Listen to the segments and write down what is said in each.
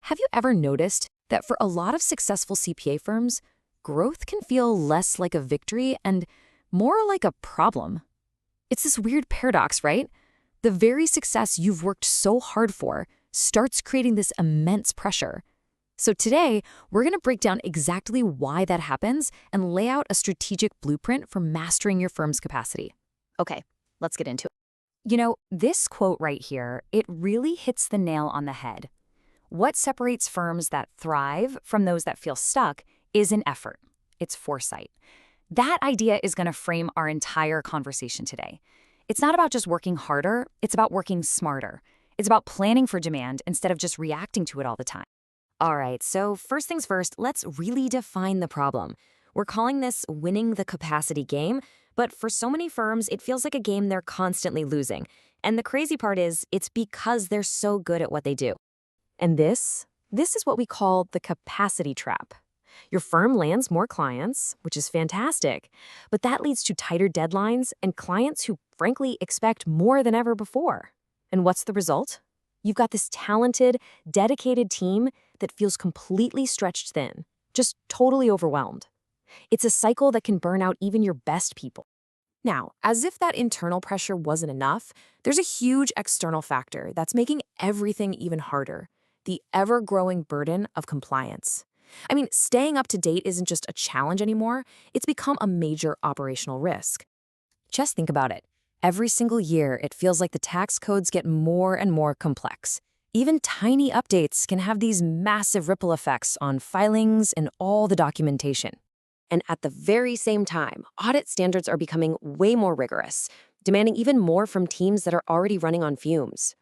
Have you ever noticed that for a lot of successful CPA firms, growth can feel less like a victory and more like a problem? It's this weird paradox, right? The very success you've worked so hard for starts creating this immense pressure. So today, we're going to break down exactly why that happens and lay out a strategic blueprint for mastering your firm's capacity. Okay, let's get into it. This quote right here, it really hits the nail on the head. What separates firms that thrive from those that feel stuck is an effort. It's foresight. That idea is going to frame our entire conversation today. It's not about just working harder, it's about working smarter. It's about planning for demand instead of just reacting to it all the time. All right, so first things first, let's really define the problem. We're calling this winning the capacity game, but for so many firms, it feels like a game they're constantly losing. And the crazy part is, it's because they're so good at what they do. And this is what we call the capacity trap. Your firm lands more clients, which is fantastic, but that leads to tighter deadlines and clients who, frankly, expect more than ever before. And what's the result? You've got this talented, dedicated team that feels completely stretched thin, just totally overwhelmed. It's a cycle that can burn out even your best people. Now, as if that internal pressure wasn't enough, there's a huge external factor that's making everything even harder: the ever-growing burden of compliance. I mean, staying up to date isn't just a challenge anymore, it's become a major operational risk. Just think about it. Every single year, it feels like the tax codes get more and more complex. Even tiny updates can have these massive ripple effects on filings and all the documentation. And at the very same time, audit standards are becoming way more rigorous, demanding even more from teams that are already running on fumes.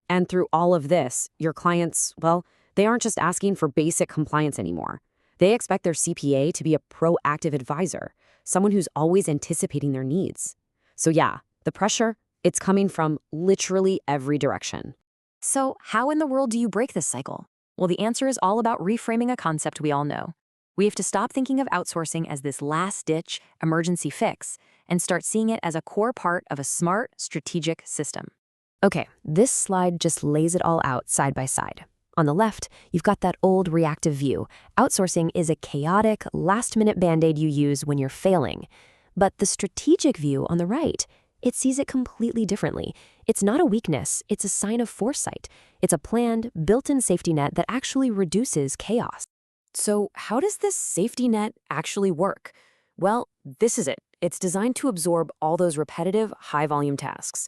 And through all of this, your clients, well, they aren't just asking for basic compliance anymore. They expect their CPA to be a proactive advisor, someone who's always anticipating their needs. So yeah, the pressure, it's coming from literally every direction. So how in the world do you break this cycle? Well, the answer is all about reframing a concept we all know. We have to stop thinking of outsourcing as this last-ditch emergency fix and start seeing it as a core part of a smart, strategic system. Okay, this slide just lays it all out side by side. On the left, you've got that old reactive view. Outsourcing is a chaotic, last-minute band-aid you use when you're failing. But the strategic view on the right, it sees it completely differently. It's not a weakness, it's a sign of foresight. It's a planned, built-in safety net that actually reduces chaos. So how does this safety net actually work? Well, this is it. It's designed to absorb all those repetitive, high-volume tasks.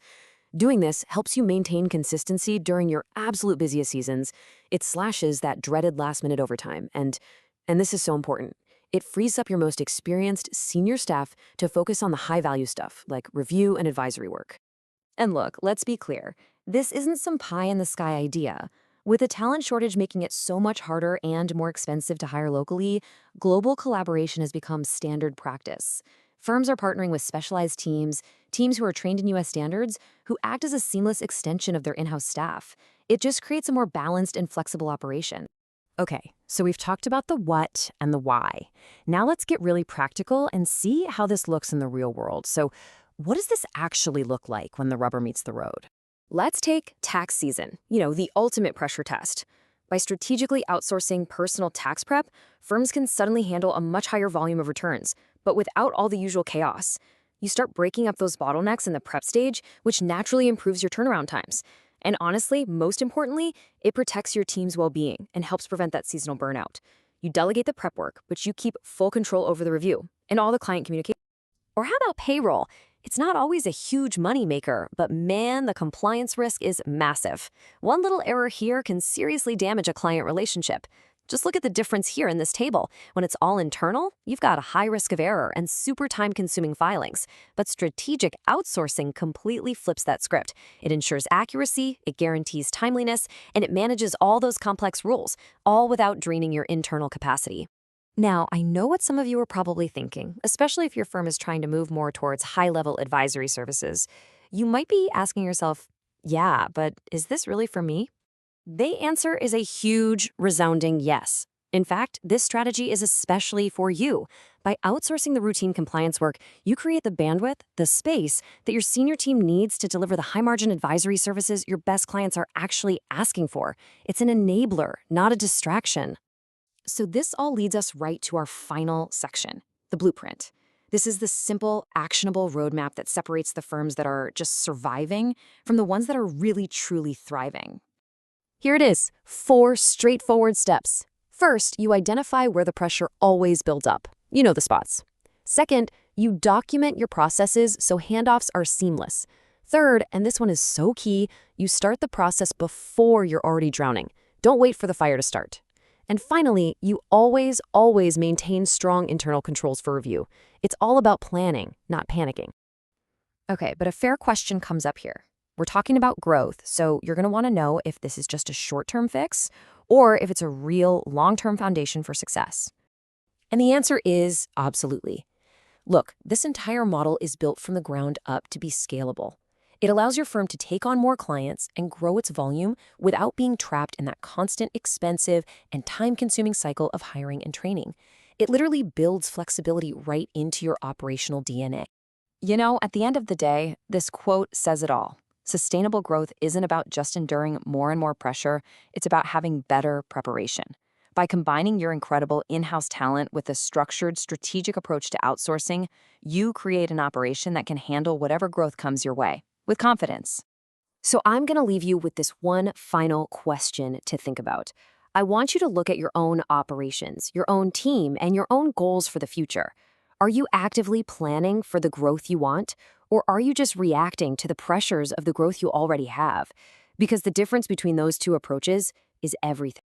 Doing this helps you maintain consistency during your absolute busiest seasons. It slashes that dreaded last-minute overtime. And this is so important. It frees up your most experienced senior staff to focus on the high-value stuff, like review and advisory work. And look, let's be clear. This isn't some pie-in-the-sky idea. With a talent shortage making it so much harder and more expensive to hire locally, global collaboration has become standard practice. Firms are partnering with specialized teams who are trained in U.S. standards, who act as a seamless extension of their in-house staff. It just creates a more balanced and flexible operation. Okay, so we've talked about the what and the why. Now let's get really practical and see how this looks in the real world. So what does this actually look like when the rubber meets the road? Let's take tax season, the ultimate pressure test. By strategically outsourcing personal tax prep, firms can suddenly handle a much higher volume of returns, but without all the usual chaos. You start breaking up those bottlenecks in the prep stage, which naturally improves your turnaround times. And honestly, most importantly, it protects your team's well-being and helps prevent that seasonal burnout. You delegate the prep work, but you keep full control over the review and all the client communication. Or how about payroll? It's not always a huge moneymaker, but man, the compliance risk is massive. One little error here can seriously damage a client relationship. Just look at the difference here in this table. When it's all internal, you've got a high risk of error and super time-consuming filings. But strategic outsourcing completely flips that script. It ensures accuracy, it guarantees timeliness, and it manages all those complex rules, all without draining your internal capacity. Now, I know what some of you are probably thinking, especially if your firm is trying to move more towards high-level advisory services. You might be asking yourself, yeah, but is this really for me? The answer is a huge, resounding yes. In fact, this strategy is especially for you. By outsourcing the routine compliance work, you create the bandwidth, the space that your senior team needs to deliver the high-margin advisory services your best clients are actually asking for. It's an enabler, not a distraction. So this all leads us right to our final section, the blueprint. This is the simple, actionable roadmap that separates the firms that are just surviving from the ones that are really, truly thriving. Here it is, 4 straightforward steps. First, you identify where the pressure always builds up. You know the spots. Second, you document your processes so handoffs are seamless. Third, and this one is so key, you start the process before you're already drowning. Don't wait for the fire to start. And finally, you always maintain strong internal controls for review. It's all about planning, not panicking. Okay, but a fair question comes up here. We're talking about growth, so you're going to want to know if this is just a short-term fix or if it's a real long-term foundation for success. And the answer is absolutely. Look, this entire model is built from the ground up to be scalable. It allows your firm to take on more clients and grow its volume without being trapped in that constant, expensive, and time-consuming cycle of hiring and training. It literally builds flexibility right into your operational DNA. You know, at the end of the day, this quote says it all. Sustainable growth isn't about just enduring more and more pressure, it's about having better preparation. By combining your incredible in-house talent with a structured, strategic approach to outsourcing, you create an operation that can handle whatever growth comes your way, with confidence. So I'm going to leave you with this one final question to think about. I want you to look at your own operations, your own team, and your own goals for the future. Are you actively planning for the growth you want, or are you just reacting to the pressures of the growth you already have? Because the difference between those two approaches is everything.